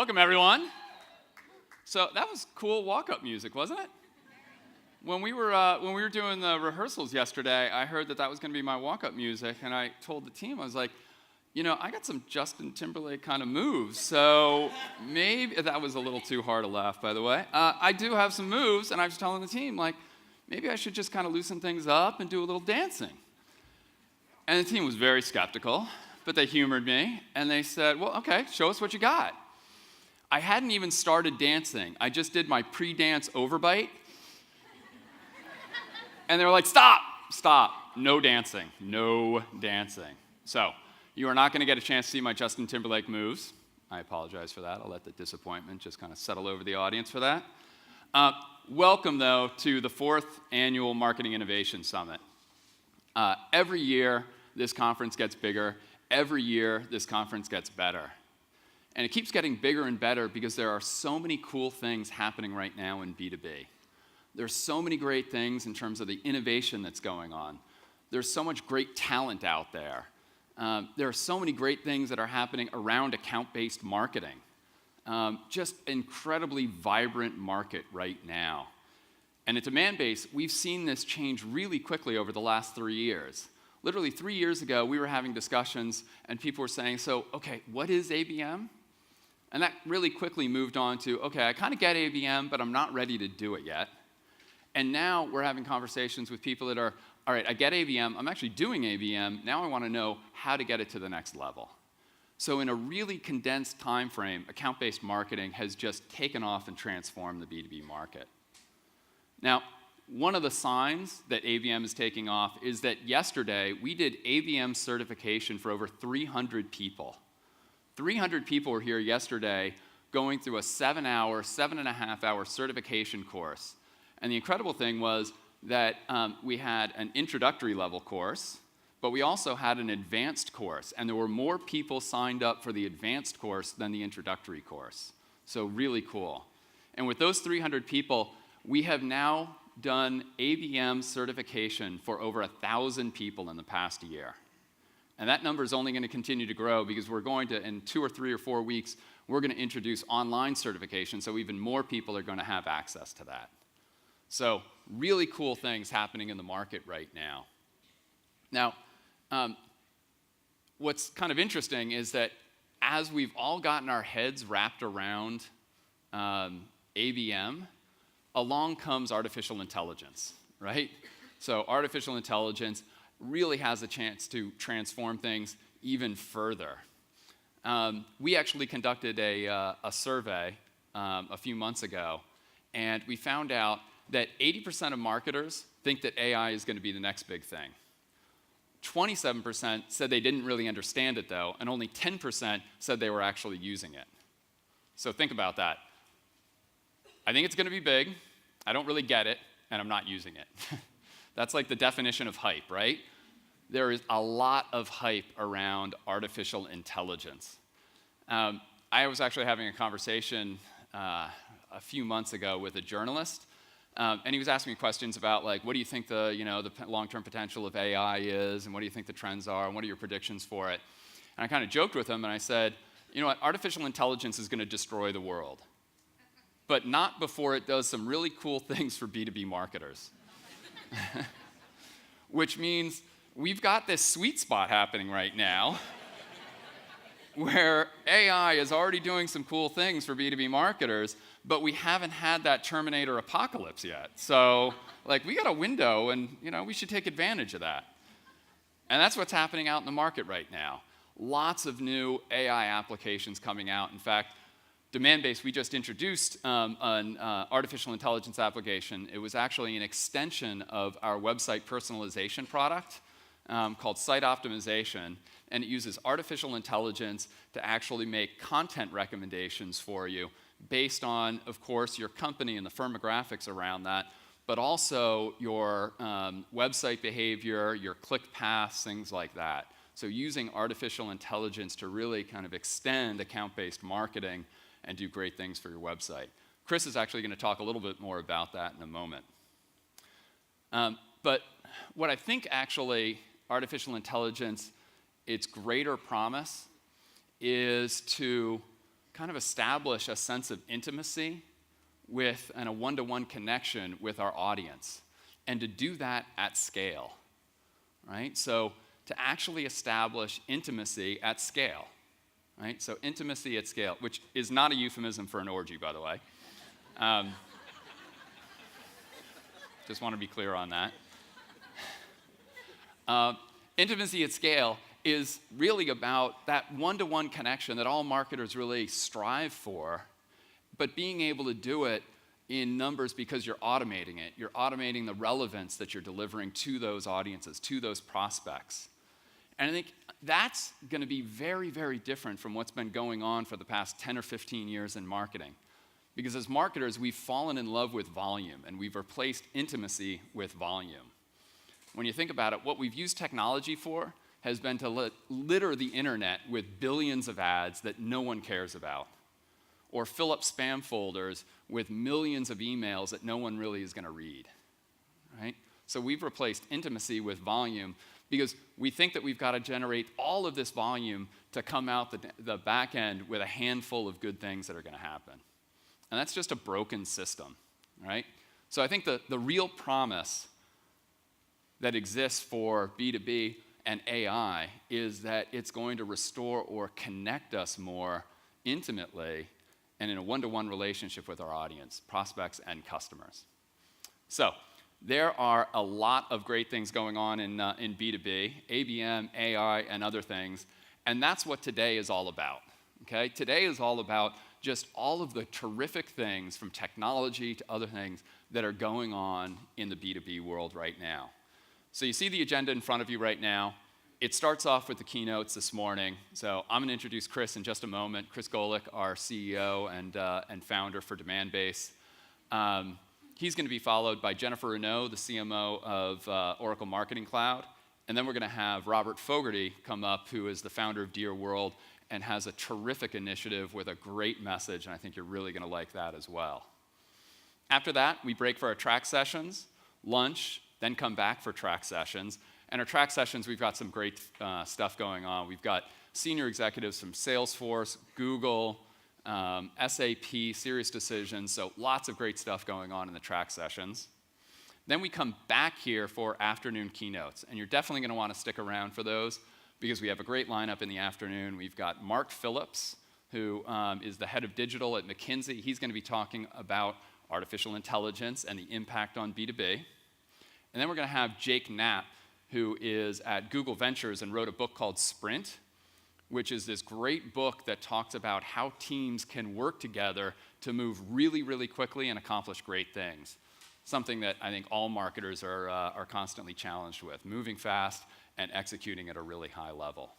Welcome, everyone. So that was cool walk-up music, wasn't it? When we were doing the rehearsals yesterday, I heard that was going to be my walk-up music, and I told the team, I was like, I got some Justin Timberlake kind of moves, so maybe that was a little too hard to laugh, by the way. I do have some moves, and I was telling the team, maybe I should just kind of loosen things up and do a little dancing. And the team was very skeptical, but they humored me, and they said, well, okay, show us what you got. I hadn't even started dancing. I just did my pre-dance overbite. And they were like, stop, no dancing. So you are not going to get a chance to see my Justin Timberlake moves. I apologize for that. I'll let the disappointment just kind of settle over the audience for that. Welcome, though, to the 4th Annual Marketing Innovation Summit. Every year, this conference gets bigger. Every year, this conference gets better. And it keeps getting bigger and better because there are so many cool things happening right now in B2B. There's so many great things in terms of the innovation that's going on. There's so much great talent out there. There are so many great things that are happening around account-based marketing. Just incredibly vibrant market right now. And at Demandbase, we've seen this change really quickly over the last 3 years. Literally 3 years ago, we were having discussions, and people were saying, so, okay, what is ABM? And that really quickly moved on to, okay, I kind of get ABM, but I'm not ready to do it yet. And now we're having conversations with people that are, all right, I get ABM, I'm actually doing ABM, now I want to know how to get it to the next level. So in a really condensed time frame, account-based marketing has just taken off and transformed the B2B market. Now, one of the signs that ABM is taking off is that yesterday we did ABM certification for over 300 people. 300 people were here yesterday going through a 7.5-hour certification course. And the incredible thing was that we had an introductory level course, but we also had an advanced course. And there were more people signed up for the advanced course than the introductory course. So really cool. And with those 300 people, we have now done ABM certification for over 1,000 people in the past year. And that number is only going to continue to grow because we're going to, in 2 or 3 or 4 weeks, we're going to introduce online certification, so even more people are going to have access to that. So really cool things happening in the market right now. Now, what's kind of interesting is that as we've all gotten our heads wrapped around ABM, along comes artificial intelligence, right? So artificial intelligence really has a chance to transform things even further. We actually conducted a survey a few months ago, and we found out that 80% of marketers think that AI is going to be the next big thing. 27% said they didn't really understand it, though, and only 10% said they were actually using it. So think about that. I think it's going to be big, I don't really get it, and I'm not using it. That's like the definition of hype, right? There is a lot of hype around artificial intelligence. I was actually having a conversation a few months ago with a journalist, and he was asking me questions about, what do you think the long-term potential of AI is, and what do you think the trends are, and what are your predictions for it? And I kind of joked with him, and I said, you know what, artificial intelligence is going to destroy the world, but not before it does some really cool things for B2B marketers. Which means we've got this sweet spot happening right now where AI is already doing some cool things for B2B marketers, but we haven't had that Terminator apocalypse yet. So, we got a window, and, we should take advantage of that. And that's what's happening out in the market right now. Lots of new AI applications coming out. In fact, Demandbase, we just introduced an artificial intelligence application. It was actually an extension of our website personalization product called Site Optimization, and it uses artificial intelligence to actually make content recommendations for you based on, of course, your company and the firmographics around that, but also your website behavior, your click paths, things like that. So using artificial intelligence to really kind of extend account-based marketing and do great things for your website. Chris is actually going to talk a little bit more about that in a moment. But what I think actually artificial intelligence, its greater promise is to kind of establish a sense of intimacy with and a one-to-one connection with our audience, and to do that at scale, right? So to actually establish intimacy at scale, right? So intimacy at scale, which is not a euphemism for an orgy, by the way. Just want to be clear on that. Intimacy at scale is really about that one-to-one connection that all marketers really strive for, but being able to do it in numbers because you're automating it. You're automating the relevance that you're delivering to those audiences, to those prospects. And I think that's going to be very, very different from what's been going on for the past 10 or 15 years in marketing. Because as marketers, we've fallen in love with volume, and we've replaced intimacy with volume. When you think about it, what we've used technology for has been to litter the internet with billions of ads that no one cares about, or fill up spam folders with millions of emails that no one really is going to read, right? So we've replaced intimacy with volume because we think that we've got to generate all of this volume to come out the back end with a handful of good things that are going to happen. And that's just a broken system, right? So I think the real promise that exists for B2B and AI is that it's going to restore or connect us more intimately and in a one-to-one relationship with our audience, prospects and customers. So there are a lot of great things going on in B2B, ABM, AI, and other things, and that's what today is all about, okay? Today is all about just all of the terrific things from technology to other things that are going on in the B2B world right now. So you see the agenda in front of you right now. It starts off with the keynotes this morning. So I'm going to introduce Chris in just a moment. Chris Golec, our CEO and founder for Demandbase. He's going to be followed by Jennifer Renaud, the CMO of Oracle Marketing Cloud. And then we're going to have Robert Fogarty come up, who is the founder of Dear World and has a terrific initiative with a great message, and I think you're really going to like that as well. After that, we break for our track sessions, lunch, then come back for track sessions. And our track sessions, we've got some great stuff going on. We've got senior executives from Salesforce, Google, SAP, Serious Decisions, so lots of great stuff going on in the track sessions. Then we come back here for afternoon keynotes, and you're definitely going to want to stick around for those because we have a great lineup in the afternoon. We've got Mark Phillips, who is the head of digital at McKinsey. He's going to be talking about artificial intelligence and the impact on B2B. And then we're going to have Jake Knapp, who is at Google Ventures and wrote a book called Sprint, which is this great book that talks about how teams can work together to move really, really quickly and accomplish great things. Something that I think all marketers are constantly challenged with, moving fast and executing at a really high level.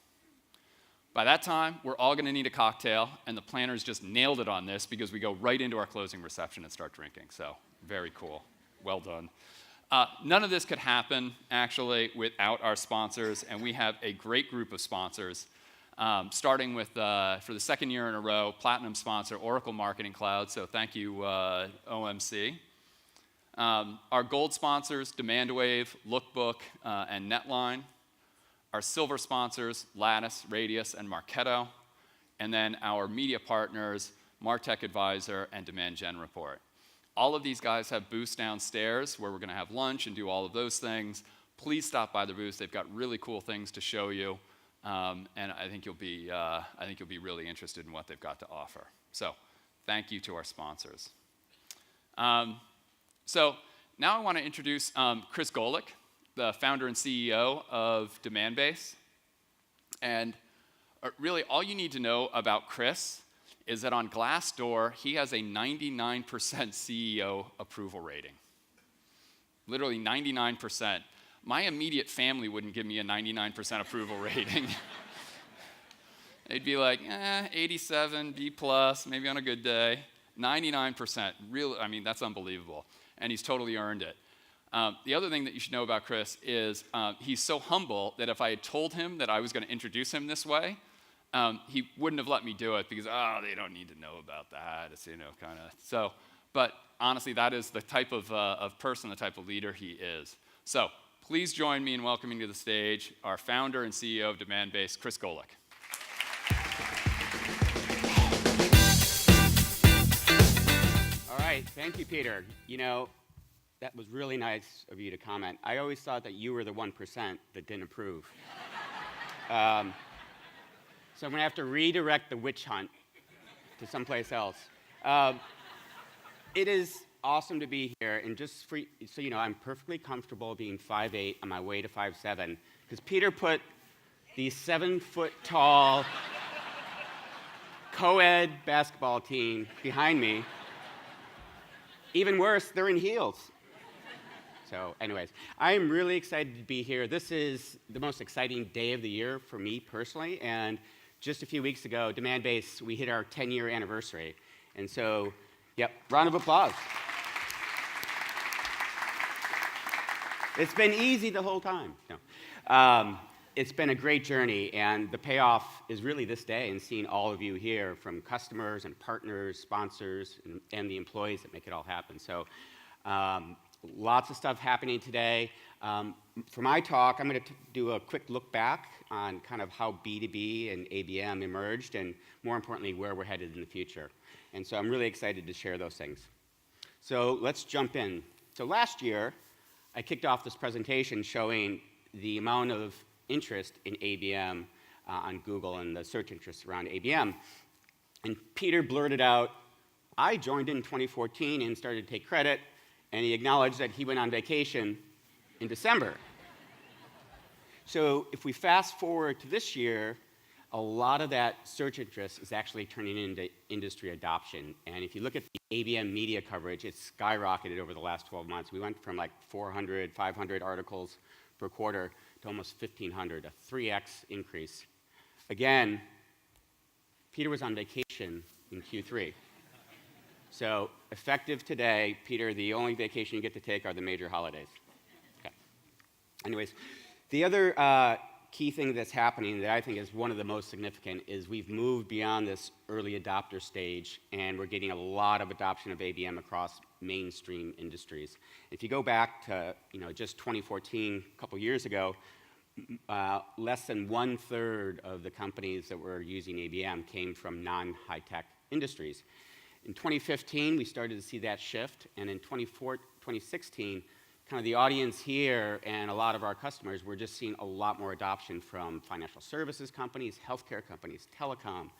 By that time, we're all going to need a cocktail, and the planners just nailed it on this because we go right into our closing reception and start drinking. So very cool. Well done. None of this could happen, actually, without our sponsors, and we have a great group of sponsors, starting with, for the second year in a row, platinum sponsor, Oracle Marketing Cloud, so thank you, OMC. Our gold sponsors, Demandwave, Lookbook, and Netline. Our silver sponsors, Lattice, Radius, and Marketo. And then our media partners, Martech Advisor and Demand Gen Report. All of these guys have booths downstairs where we're going to have lunch and do all of those things. Please stop by the booths. They've got really cool things to show you, and I think you'll be really interested in what they've got to offer. So, thank you to our sponsors. So now I want to introduce Chris Golec, the founder and CEO of Demandbase. And really, all you need to know about Chris is that on Glassdoor, he has a 99% CEO approval rating. Literally 99%. My immediate family wouldn't give me a 99% approval rating. They'd be like, 87, B+, maybe on a good day. 99%, really, I mean, that's unbelievable. And he's totally earned it. The other thing that you should know about Chris is he's so humble that if I had told him that I was going to introduce him this way, he wouldn't have let me do it because, they don't need to know about that. It's, kind of. So, but honestly, that is the type of person, the type of leader he is. So, please join me in welcoming to the stage our founder and CEO of Demandbase, Chris Golec. right, thank you, Peter. You know, that was really nice of you to comment. I always thought that you were the 1% that didn't approve. So I'm going to have to redirect the witch hunt to someplace else. It is awesome to be here, and just so you know, I'm perfectly comfortable being 5'8" on my way to 5'7", because Peter put the 7-foot-tall co-ed basketball team behind me. Even worse, they're in heels. So anyways, I'm really excited to be here. This is the most exciting day of the year for me personally, and just a few weeks ago, Demandbase, we hit our 10-year anniversary. And so, yep, round of applause. It's been easy the whole time. No. It's been a great journey, and the payoff is really this day and seeing all of you here, from customers and partners, sponsors, and the employees that make it all happen. So lots of stuff happening today. For my talk, I'm going to do a quick look back on kind of how B2B and ABM emerged, and more importantly, where we're headed in the future. And so I'm really excited to share those things. So let's jump in. So last year, I kicked off this presentation showing the amount of interest in ABM on Google and the search interest around ABM. And Peter blurted out, I joined in 2014 and started to take credit, and he acknowledged that he went on vacation in December. So if we fast forward to this year, a lot of that search interest is actually turning into industry adoption. And if you look at the ABM media coverage, it's skyrocketed over the last 12 months. We went from like 400, 500 articles per quarter to almost 1,500, a 3x increase. Again, Peter was on vacation in Q3. So effective today, Peter, the only vacation you get to take are the major holidays. Okay. Anyways, the other key thing that's happening that I think is one of the most significant is we've moved beyond this early adopter stage, and we're getting a lot of adoption of ABM across mainstream industries. If you go back to just 2014, a couple years ago, less than 1/3 of the companies that were using ABM came from non-high-tech industries. In 2015, we started to see that shift, and in 2016, kind of the audience here and a lot of our customers, we're just seeing a lot more adoption from financial services companies, healthcare companies, telecom,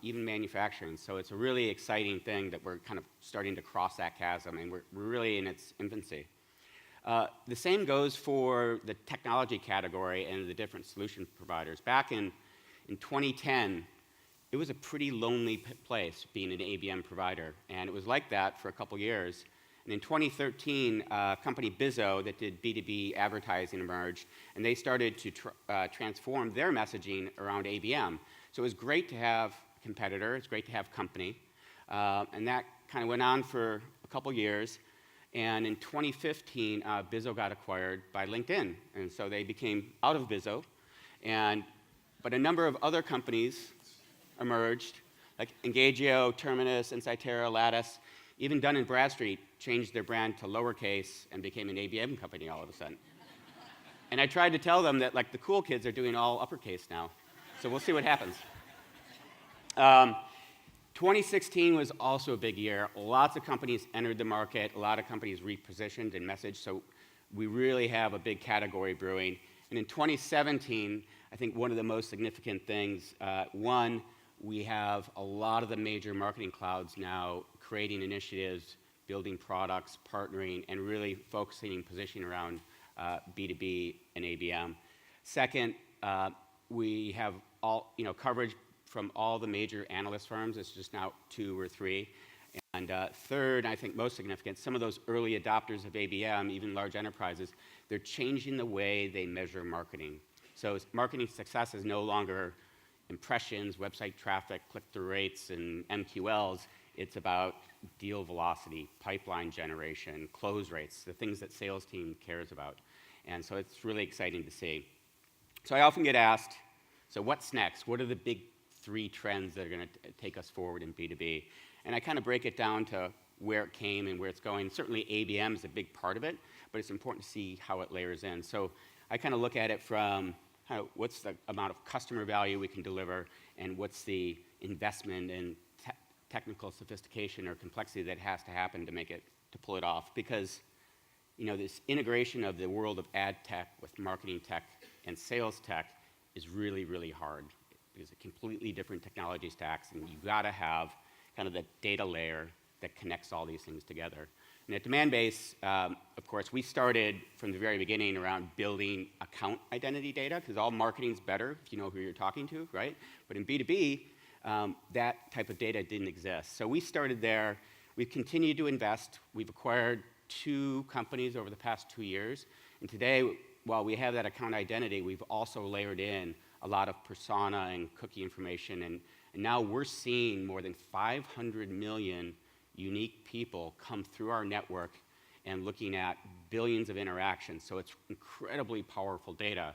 even manufacturing. So it's a really exciting thing that we're kind of starting to cross that chasm, and we're really in its infancy. The same goes for the technology category and the different solution providers. Back in 2010, it was a pretty lonely place being an ABM provider, and it was like that for a couple years. And in 2013, a company, Bizzo, that did B2B advertising emerged, and they started to transform their messaging around ABM. So it was great to have a competitor, it's great to have company, and that kind of went on for a couple years. And in 2015, Bizzo got acquired by LinkedIn, and so they became out of Bizzo. But a number of other companies emerged, like Engagio, Terminus, Insightera, Lattice. Even Dun & Bradstreet changed their brand to lowercase and became an ABM company all of a sudden. And I tried to tell them that like the cool kids are doing all uppercase now. So we'll see what happens. 2016 was also a big year. Lots of companies entered the market. A lot of companies repositioned and messaged. So we really have a big category brewing. And in 2017, I think one of the most significant things, one, we have a lot of the major marketing clouds now creating initiatives, building products, partnering, and really focusing and positioning around B2B and ABM. Second, we have all coverage from all the major analyst firms. It's just now 2 or 3. And third, I think most significant, some of those early adopters of ABM, even large enterprises, they're changing the way they measure marketing. So marketing success is no longer impressions, website traffic, click-through rates, and MQLs. It's about deal velocity, pipeline generation, close rates, the things that sales team cares about. And so it's really exciting to see. So I often get asked, so what's next? What are the big 3 trends that are going to take us forward in B2B? And I kind of break it down to where it came and where it's going. Certainly ABM is a big part of it, but it's important to see how it layers in. So I kind of look at it from what's the amount of customer value we can deliver, and what's the investment in technical sophistication or complexity that has to happen to pull it off. Because this integration of the world of ad tech with marketing tech and sales tech is really, really hard. Because it's completely different technology stacks, and you've got to have kind of the data layer that connects all these things together. And at Demandbase, of course, we started from the very beginning around building account identity data, because all marketing's better if you know who you're talking to, right? But in B2B, that type of data didn't exist. So we started there. We've continued to invest. We've acquired 2 companies over the past 2 years. And today, while we have that account identity, we've also layered in a lot of persona and cookie information. And now we're seeing more than 500 million unique people come through our network and looking at billions of interactions. So it's incredibly powerful data.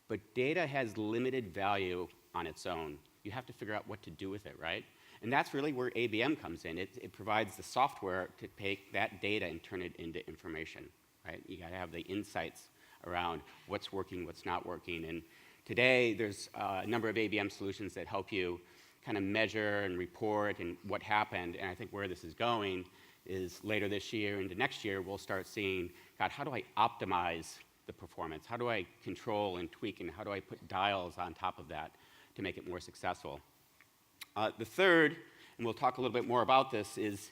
But data has limited value on its own. You have to figure out what to do with it, right? And that's really where ABM comes in. It provides the software to take that data and turn it into information, right? You gotta have the insights around what's working, what's not working. And today, there's a number of ABM solutions that help you kind of measure and report and what happened. And I think where this is going is later this year into next year, we'll start seeing, God, how do I optimize the performance? How do I control and tweak, and how do I put dials on top of that to make it more successful? The third, and we'll talk a little bit more about this, is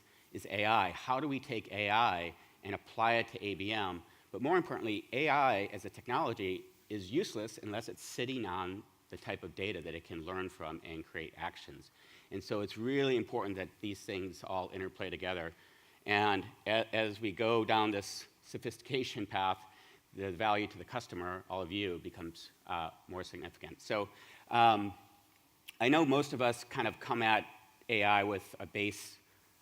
AI. How do we take AI and apply it to ABM? But more importantly, AI as a technology is useless unless it's sitting on the type of data that it can learn from and create actions. And so it's really important that these things all interplay together. And as we go down this sophistication path, the value to the customer, all of you, becomes more significant. So I know most of us kind of come at AI with a base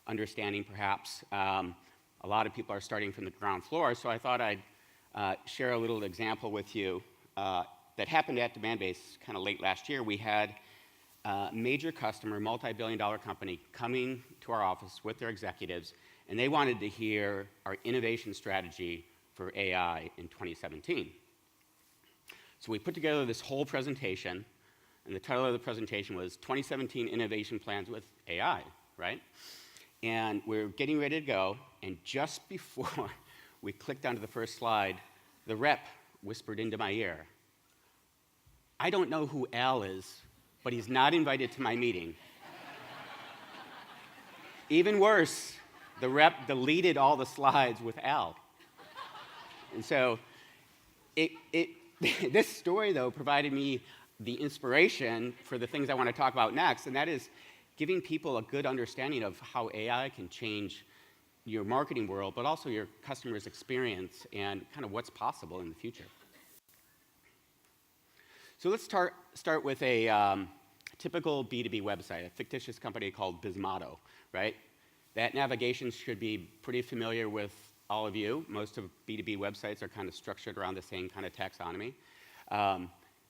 understanding, perhaps. A lot of people are starting from the ground floor, so I thought I'd share a little example with you that happened at Demandbase kind of late last year. We had a major customer, multi-billion-dollar company, coming to our office with their executives, and they wanted to hear our innovation strategy for AI in 2017. So we put together this whole presentation, and the title of the presentation was 2017 Innovation Plans with AI, right? And we're getting ready to go, and just before we clicked onto the first slide, the rep whispered into my ear, "I don't know who Al is, but he's not invited to my meeting." Even worse, the rep deleted all the slides with Al. And so this story, though, provided me the inspiration for the things I want to talk about next, and that is giving people a good understanding of how AI can change your marketing world, but also your customer's experience and kind of what's possible in the future. So let's start with a typical B2B website, a fictitious company called Bismotto, right? That navigation should be pretty familiar with all of you. Most of B2B websites are kind of structured around the same kind of taxonomy.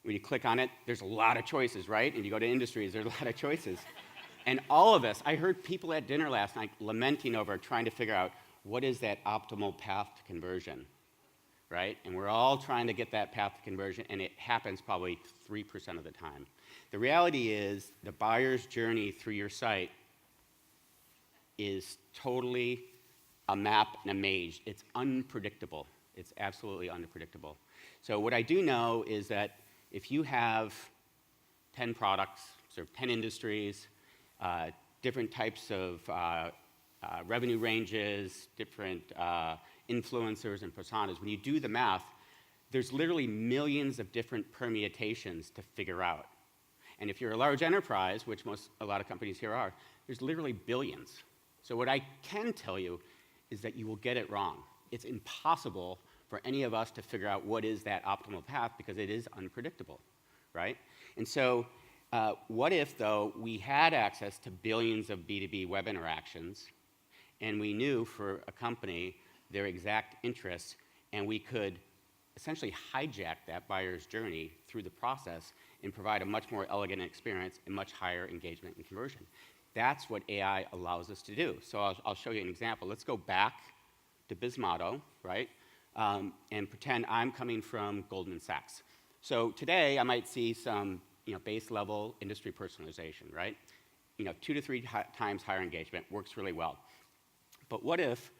When you click on it, there's a lot of choices, right? And you go to industries, there's a lot of choices. And all of us, I heard people at dinner last night lamenting over trying to figure out what is that optimal path to conversion, right? And we're all trying to get that path to conversion, and it happens probably 3% of the time. The reality is the buyer's journey through your site is totally a map and a maze. It's unpredictable. It's absolutely unpredictable. So what I do know is that if you have 10 products, so 10 industries, different types of revenue ranges, different influencers and personas, when you do the math, there's literally millions of different permutations to figure out. And if you're a large enterprise, which a lot of companies here are, there's literally billions. So what I can tell you is that you will get it wrong. It's impossible for any of us to figure out what is that optimal path because it is unpredictable, right? And so what if, though, we had access to billions of B2B web interactions, and we knew for a company their exact interests, and we could essentially hijack that buyer's journey through the process and provide a much more elegant experience and much higher engagement and conversion. That's what AI allows us to do. So I'll show you an example. Let's go back to Bismotto, right? And pretend I'm coming from Goldman Sachs. So today I might see some base level industry personalization, right? 2 to 3 times higher engagement, works really well. But what if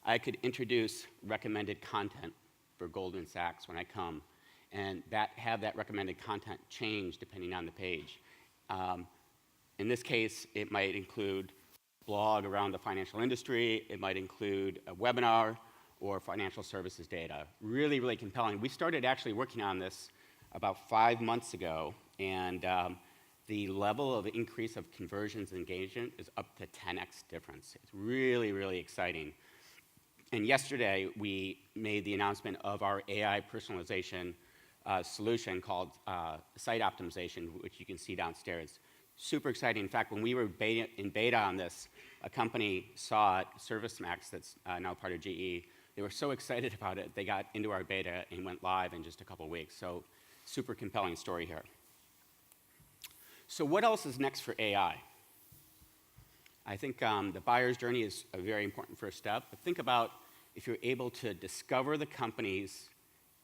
I could introduce recommended content for Goldman Sachs when I come, and have that recommended content change depending on the page? In this case, it might include a blog around the financial industry, it might include a webinar, or financial services data. Really, really compelling. We started actually working on this about 5 months ago, and the level of increase of conversions and engagement is up to 10x difference. It's really, really exciting. And yesterday, we made the announcement of our AI personalization solution called Site Optimization, which you can see downstairs. Super exciting. In fact, when we were in beta on this, a company saw it, ServiceMax, that's now part of GE. They were so excited about it, they got into our beta and went live in just a couple weeks. So super compelling story here. So what else is next for AI? I think the buyer's journey is a very important first step. But think about if you're able to discover the companies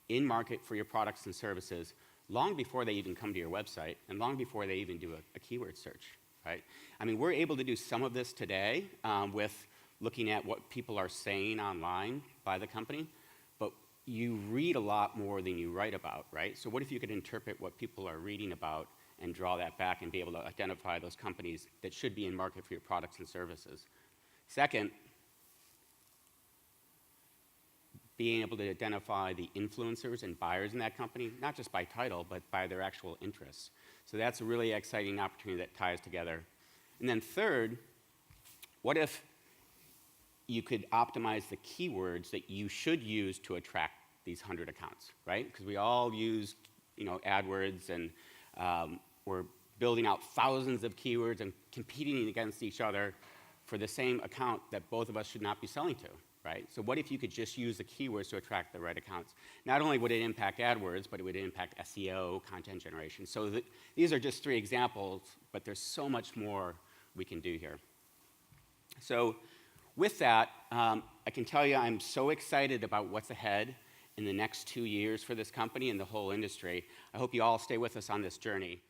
in market for your products and services long before they even come to your website and long before they even do a keyword search, right? I mean, we're able to do some of this today with looking at what people are saying online by the company, but you read a lot more than you write about, right? So what if you could interpret what people are reading about and draw that back and be able to identify those companies that should be in market for your products and services? Second, being able to identify the influencers and buyers in that company, not just by title, but by their actual interests. So that's a really exciting opportunity that ties together. And then third, what if you could optimize the keywords that you should use to attract these 100 accounts, right? Because we all use, AdWords, and we're building out thousands of keywords and competing against each other for the same account that both of us should not be selling to, right? So what if you could just use the keywords to attract the right accounts? Not only would it impact AdWords, but it would impact SEO, content generation. So these are just 3 examples, but there's so much more we can do here. So with that, I can tell you I'm so excited about what's ahead in the next 2 years for this company and the whole industry. I hope you all stay with us on this journey.